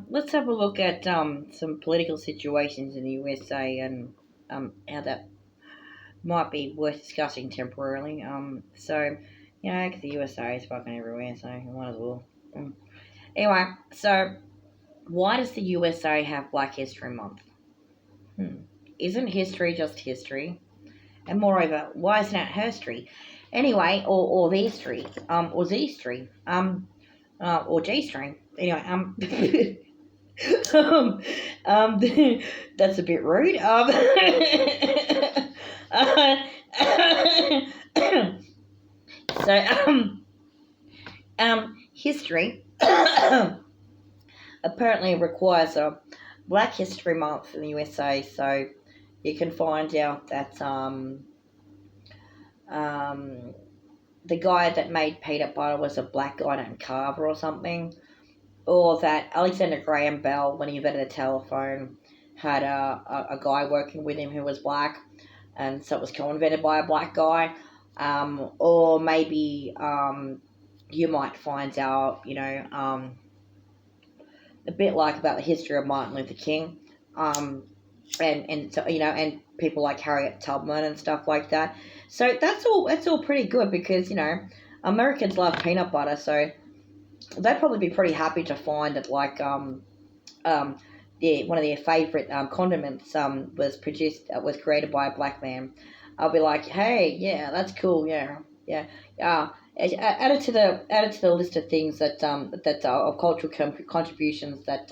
Let's have a look at some political situations in the USA and how that might be worth discussing temporarily. You know, 'cause the USA is fucking everywhere, so you might as well. Anyway, so why does the USA have Black History Month? Hmm. Isn't history just history? And moreover, why isn't it history? Anyway, or the history, or Z stream, or G stream. Anyway, um, um, that's a bit rude. Uh, so, history apparently requires a Black History Month in the USA, so you can find out that um, the guy that made peanut butter was a black guy named Carver or something, or that Alexander Graham Bell, when he invented the telephone, had a guy working with him who was black, and so it was co-invented by a black guy. Or maybe you might find out, a bit like about the history of Martin Luther King, and so, and people like Harriet Tubman and stuff like that. So that's all pretty good because Americans love peanut butter, so they'd probably be pretty happy to find that um one of their favorite condiments was created by a black man. I'll be like, hey, yeah, that's cool, yeah, yeah, yeah. Add it to the list of things that of cultural contributions that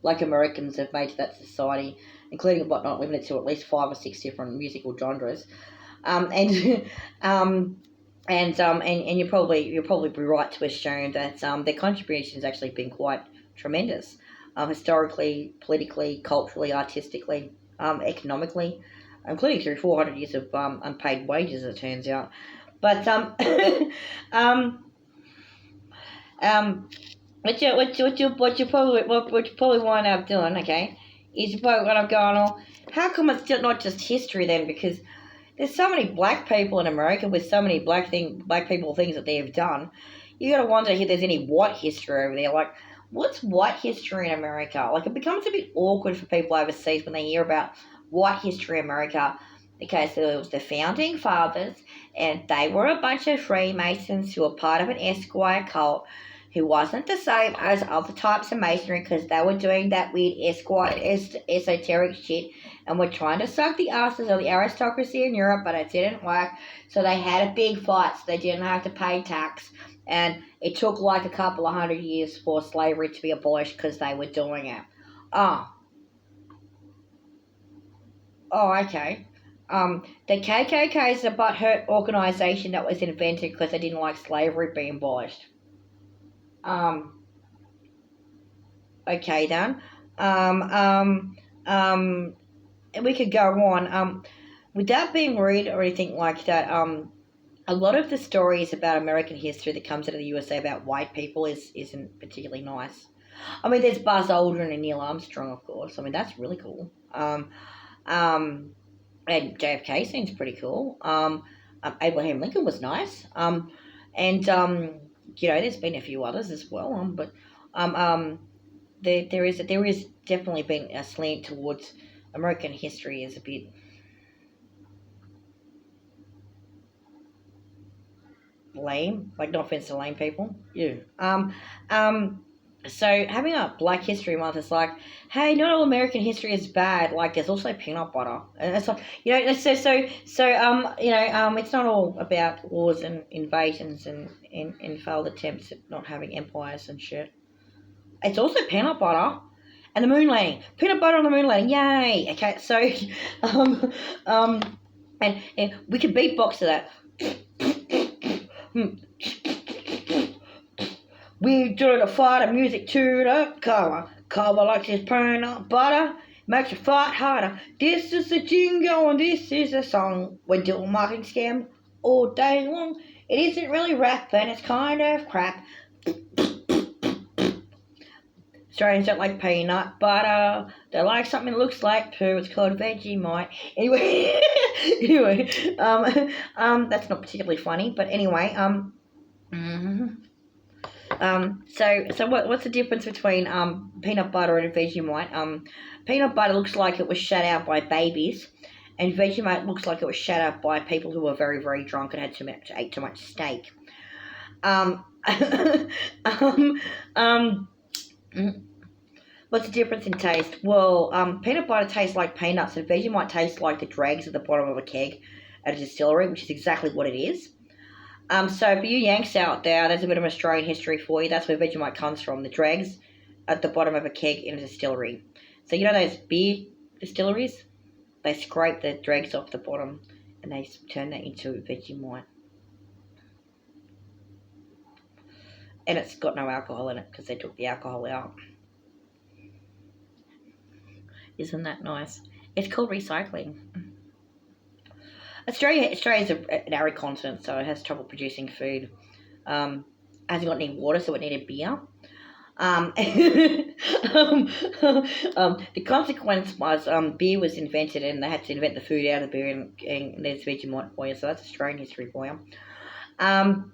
like Americans have made to that society, including but not limited to at least 5 or 6 different musical genres. And and you'll probably be right to assume that their contributions actually been quite tremendous, historically, politically, culturally, artistically, economically, including through 400 years of unpaid wages, it turns out. But um, um, what you probably wind up doing, okay, is you probably wind up going, oh, how come it's not just history then? Because there's so many black people in America with so many black people things that they have done. You got to wonder if there's any white history over there. Like, what's white history in America? Like, it becomes a bit awkward for people overseas when they hear about white history in America. Okay, so it was the founding fathers, and they were a bunch of Freemasons who were part of an Esquire cult who wasn't the same as other types of masonry because they were doing that weird Esquire esoteric shit and were trying to suck the asses of the aristocracy in Europe, but it didn't work. So they had a big fight so they didn't have to pay tax. And it took like a couple of 100 years for slavery to be abolished because they were doing it. Oh, okay. The KKK is a butthurt organization that was invented because they didn't like slavery being abolished. Um, okay then. Um, um, um, and we could go on. Without being rude or anything like that, a lot of the stories about American history that comes out of the USA about white people isn't particularly nice. I mean, there's Buzz Aldrin and Neil Armstrong, of course. I mean, that's really cool. Um, and JFK seems pretty cool. Abraham Lincoln was nice. And there's been a few others as well. But um, um, there is definitely been a slant towards American history is a bit lame. Like, no offense to lame people. Yeah. Um, so having a Black History Month is like, hey, not all American history is bad. Like, there's also peanut butter, and it's like, it's not all about wars and invasions and failed attempts at not having empires and shit. It's also peanut butter and the moon landing. Peanut butter on the moon landing, yay! Okay, so um um and we can beatbox to that. We do the fighter music to the cover. Cover like this peanut butter. Makes you fight harder. This is the jingle and this is the song. We're doing marketing scam all day long. It isn't really rap and it's kind of crap. Australians don't like peanut butter. They like something that looks like poo. It's called Vegemite. Anyway, that's not particularly funny, but anyway, mhm. What's the difference between peanut butter and Vegemite? Peanut butter looks like it was shat out by babies, and Vegemite looks like it was shat out by people who were very, very drunk and ate too much steak. Um, um, um, what's the difference in taste? Well, peanut butter tastes like peanuts, and Vegemite tastes like the dregs at the bottom of a keg at a distillery, which is exactly what it is. So for you Yanks out there, there's a bit of Australian history for you. That's where Vegemite comes from. The dregs at the bottom of a keg in a distillery. So you know those beer distilleries? They scrape the dregs off the bottom and they turn that into Vegemite. And it's got no alcohol in it because they took the alcohol out. Isn't that nice? It's called recycling. Australia's an arid continent, so it has trouble producing food. Hasn't got any water, so it needed beer. The consequence was beer was invented, and they had to invent the food out of beer, and there's Vegemite for you. So that's Australian history for you. What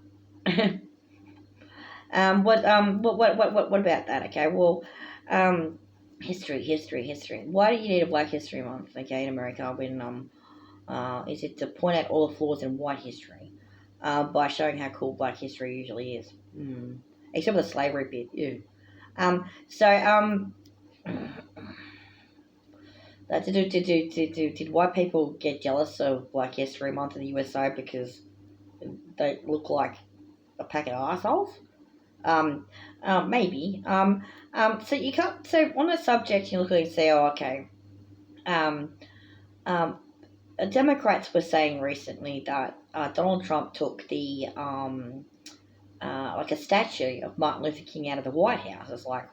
about that? Okay, well, history. Why do you need a Black History Month? Okay, in America, when is it to point out all the flaws in white history by showing how cool Black history usually is, except for the slavery bit. Ew. Did white people get jealous of Black History Month in the USA because they look like a pack of assholes? Maybe. So you can't. So on the subject, you look at it and say, "Oh, okay." Democrats were saying recently that Donald Trump took the like a statue of Martin Luther King out of the White House. It's like,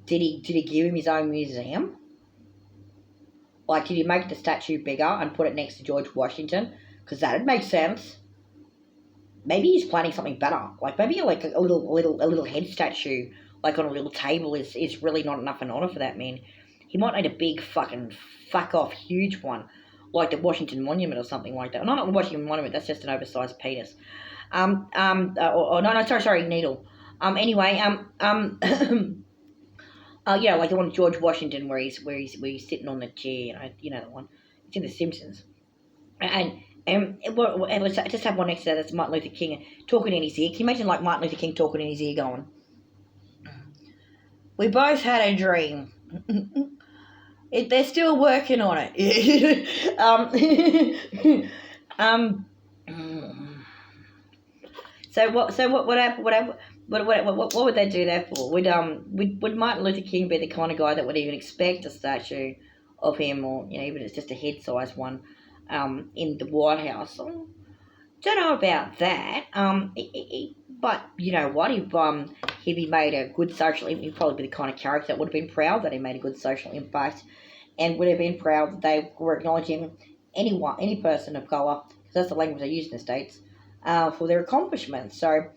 did he give him his own museum? Like, did he make the statue bigger and put it next to George Washington? Because that'd make sense. Maybe he's planning something better. Like maybe like a little head statue, like on a little table, is really not enough in honor for that man. He might need a big fucking fuck off huge one, like the Washington Monument or something like that. No, not the Washington Monument. That's just an oversized penis. Sorry, needle. Anyway, yeah, like the one George Washington where he's sitting on the chair. You know the one. It's in The Simpsons. And let's just have one next to that. That's Martin Luther King talking in his ear. Can you imagine like Martin Luther King talking in his ear, going, "We both had a dream. They're still working on it." So what would they do that for? Would Martin Luther King be the kind of guy that would even expect a statue of him, or even if it's just a head size one, in the White House? Don't know about that. But you know what? If he made a good social impact, he'd probably be the kind of character that would have been proud that he made a good social impact, and would have been proud that they were acknowledging any person of colour, because that's the language they use in the States, for their accomplishments. So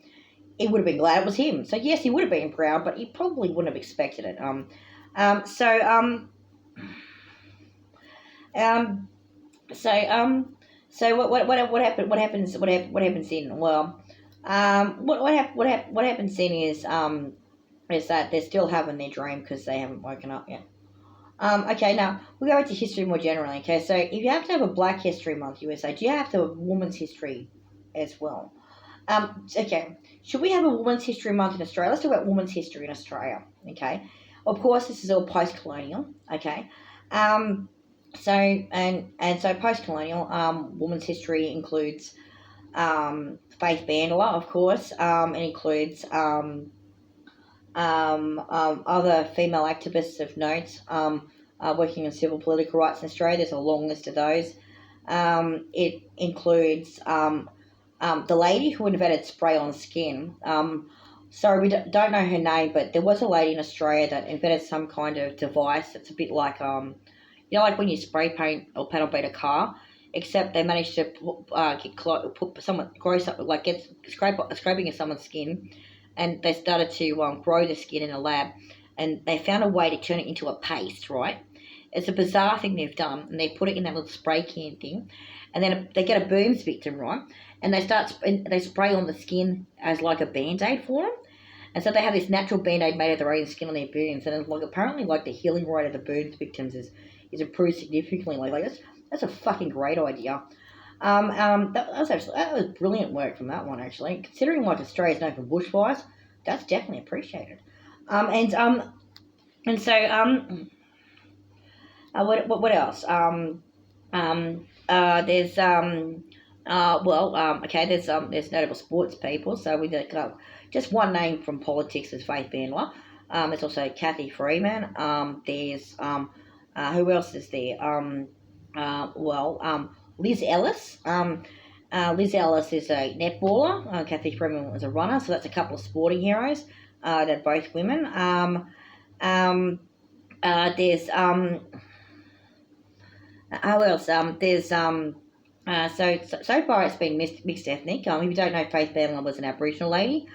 he would have been glad it was him. So yes, he would have been proud, but he probably wouldn't have expected it. So what happens? What happens then? Well, what happens then is that they're still having their dream because they haven't woken up yet. Okay, now we'll go into history more generally. Okay, so if you have to have a Black History Month, USA, do you have to have women's history as well? Okay, should we have a Women's History Month in Australia? Let's talk about women's history in Australia. Okay, of course this is all post-colonial. Okay, so post-colonial, women's history includes Faith Bandler, of course. It includes other female activists of note working on civil political rights in Australia. There's a long list of those. It includes the lady who invented spray-on skin. Sorry, we don't know her name, but there was a lady in Australia that invented some kind of device that's a bit like, like when you spray paint or panel beat a car, except they managed to put someone grow something, like get scraping of someone's skin, and they started to grow the skin in a lab, and they found a way to turn it into a paste, right? It's a bizarre thing they've done, and they put it in that little spray can thing, and then they get a burns victim, right? And they spray on the skin as like a band-aid for them. And so they have this natural band-aid made of their own skin on their burns, and like apparently like the healing rate of the burns victims is improved significantly. Like that's a fucking great idea. That was brilliant work from that one actually. Considering like Australia's known for bushfires, that's definitely appreciated. And so what else? There's okay. There's notable sports people. So we got just one name from politics is Faith Bandler. There's also Kathy Freeman. There's who else is there? Liz Ellis. Liz Ellis is a netballer. Kathy Freeman was a runner. So that's a couple of sporting heroes. They're both women. There's who else? There's so far it's been mixed ethnic. If you don't know, Faith Bandler was an Aboriginal lady,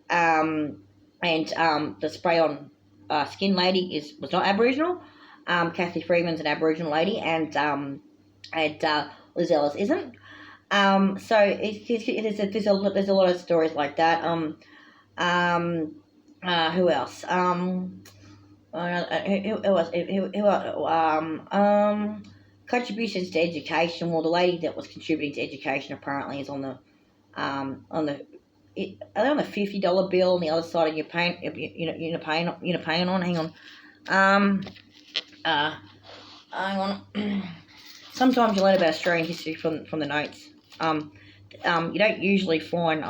and the spray on skin lady was not Aboriginal. Kathy Freeman's an Aboriginal lady, and Liz Ellis isn't. So there's a lot of stories like that. Who else? Contributions to education. Well, the lady that was contributing to education apparently is on the are they on the $50 bill on the other side of your paying paying on. Hang on. Sometimes you learn about Australian history from the notes. You don't usually find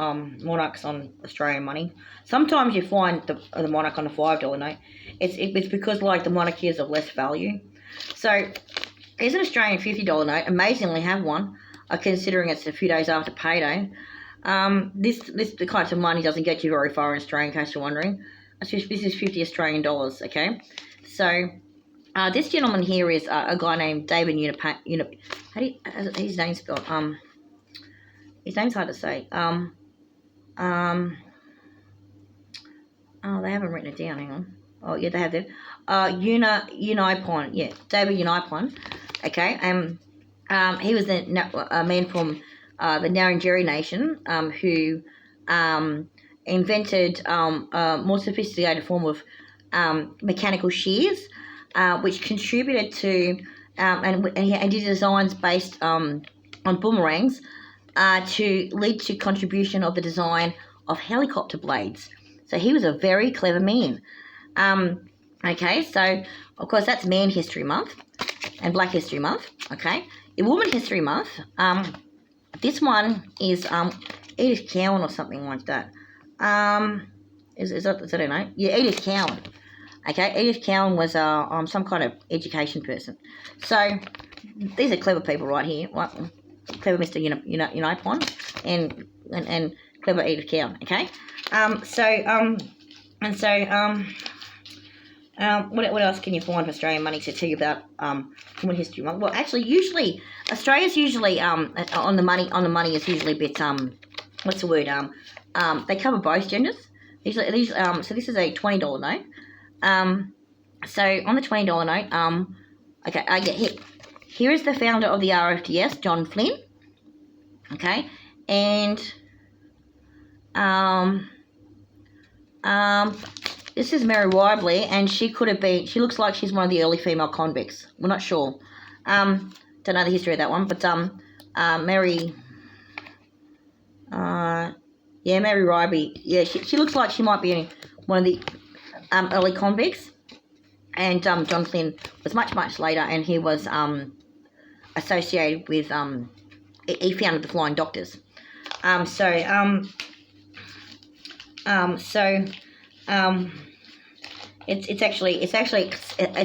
monarchs on Australian money. Sometimes you find the monarch on a $5 note. It's because like the monarchy is of less value. So here's an Australian $50 note. Amazingly have one, considering it's a few days after payday. This the kind of money doesn't get you very far in Australia, in case you're wondering. This is 50 Australian dollars, okay? So this gentleman here is a guy named David his name's spelled? His name's hard to say. Oh, they haven't written it down. Hang on. Oh, yeah, they have that. Unipon. Yeah, David Unipon. Okay. He was a man from the Ngarrindjeri Nation who invented a more sophisticated form of mechanical shears, which contributed to and he did designs based on boomerangs to lead to contribution of the design of helicopter blades. So he was a very clever man. Okay, so of course that's Man History Month and Black History Month. Okay, in Woman History Month, this one is Edith Cowan or something like that. Is that I don't know? Yeah, Edith Cowan. Okay, Edith Cowan was some kind of education person. So these are clever people right here. What? Clever Mr. Unipon and clever Edith Cowan. Okay. What else can you find for Australian money to tell you about Women History Month? Well, actually, usually Australia's usually on the money is usually a bit what's the word they cover both genders. So this is a $20 note. So on the $20 note, okay, here is the founder of the RFDS, John Flynn. Okay, and this is Mary Whibley, and she looks like she's one of the early female convicts. We're not sure. Don't know the history of that one, but Mary Whibley, yeah, she looks like she might be one of the early convicts. And John Flynn was much later, and he was associated with he founded the Flying Doctors. It's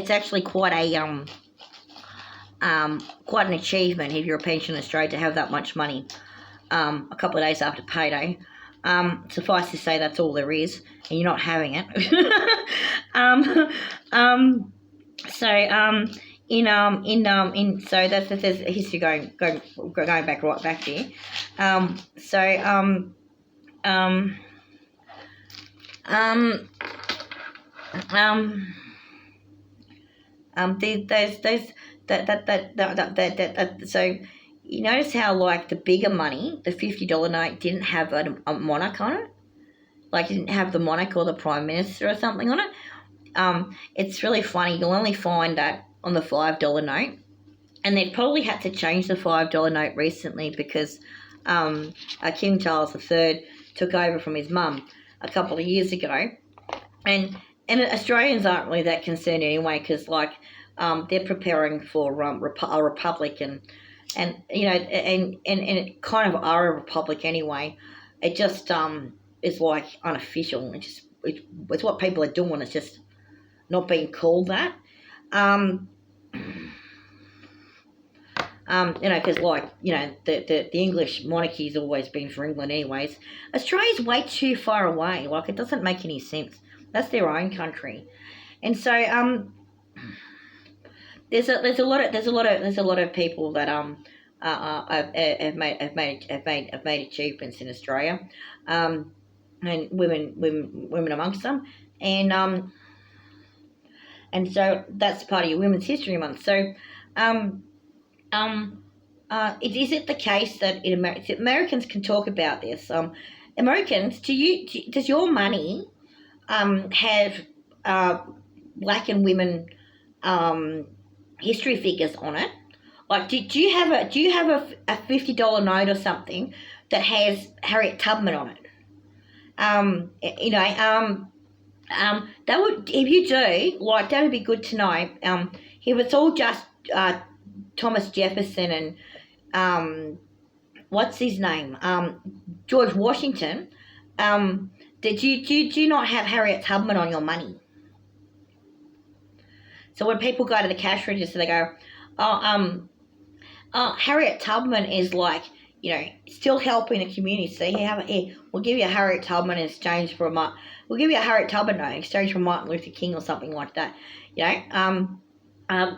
actually quite an achievement if you're a pensioner in Australia to have that much money a couple of days after payday. Suffice to say, that's all there is, and you're not having it. So there's a history going back right back there. you notice how, like, the bigger money, the $50 note, didn't have a monarch on it? Like, it didn't have the monarch or the prime minister or something on it? It's really funny. You'll only find that on the $5 note. And they've probably had to change the $5 note recently because King Charles III took over from his mum a couple of years ago. And Australians aren't really that concerned anyway because, like, they're preparing for a republic and you know, and it kind of are a republic anyway. It just is, like, unofficial. It's what people are doing. It's just not being called that. You know, because, like, you know, the English monarchy's always been for England anyways. Australia's way too far away. Like, it doesn't make any sense. That's their own country. And so there's a lot of people that have made achievements in Australia, and women amongst them, and so that's part of your Women's History Month. So is it the case that Americans can talk about this? Americans, does your money have black and women history figures on it? Like, do you have a $50 note or something that has Harriet Tubman on it? You know, that would, if you do, like, that would be good to know. If it's all just Thomas Jefferson and what's his name, George Washington, do you not have Harriet Tubman on your money? So when people go to the cash register, they go, Harriet Tubman is, like, you know, still helping the community. So here, we'll give you a Harriet Tubman in exchange for we'll give you a Harriet Tubman note in exchange for Martin Luther King or something like that. You know,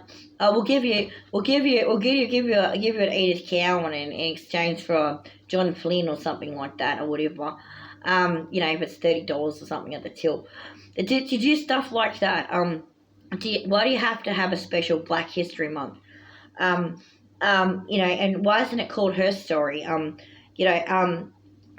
we'll give you an Edith Cowan in exchange for John Flynn or something like that, or whatever. You know, if it's $30 or something at the till. To do stuff like that, why do you have to have a special Black History Month? You know, and why isn't it called Her Story? You know,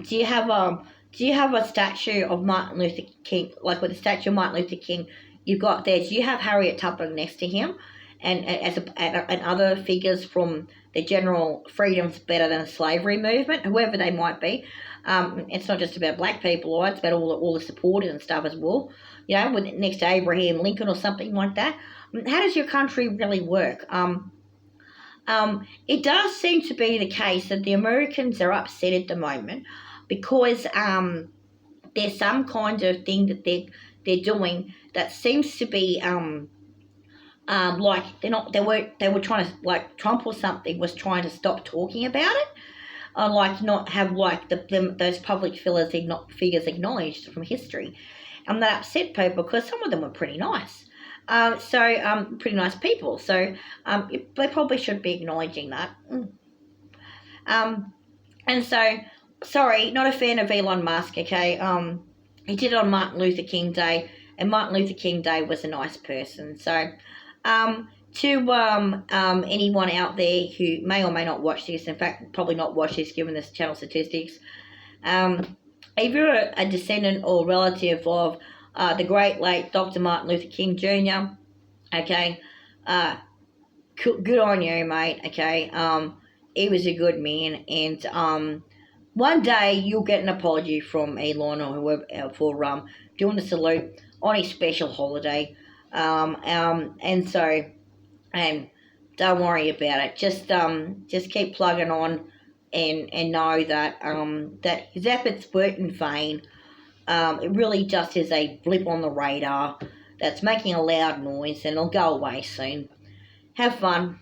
do you have a statue of Martin Luther King, like with the statue of Martin Luther King you've got there? Do you have Harriet Tubman next to him, and other figures from the general freedoms better than slavery movement, whoever they might be? It's not just about black people, right? It's about all the supporters and stuff as well. You know, next to Abraham Lincoln or something like that. How does your country really work? It does seem to be the case that the Americans are upset at the moment because there's some kind of thing that they're doing that seems to be like they were trying to, like, Trump or something was trying to stop talking about it, or like not have, like, those public figures acknowledged from history. And that upset people because some of them were pretty nice. Pretty nice people. So they probably should be acknowledging that. And so, sorry, not a fan of Elon Musk, okay? He did it on Martin Luther King Day, and Martin Luther King Day was a nice person. So, to anyone out there who may or may not watch this, in fact, probably not watch this given this channel statistics, if you're a descendant or relative of the great late Dr. Martin Luther King Jr., okay, good on you, mate, okay. He was a good man, and one day you'll get an apology from Elon or whoever for doing the salute on his special holiday, and so, and don't worry about it. Just keep plugging on, and know that that his efforts weren't in vain. It really just is a blip on the radar that's making a loud noise, and it'll go away soon. Have fun.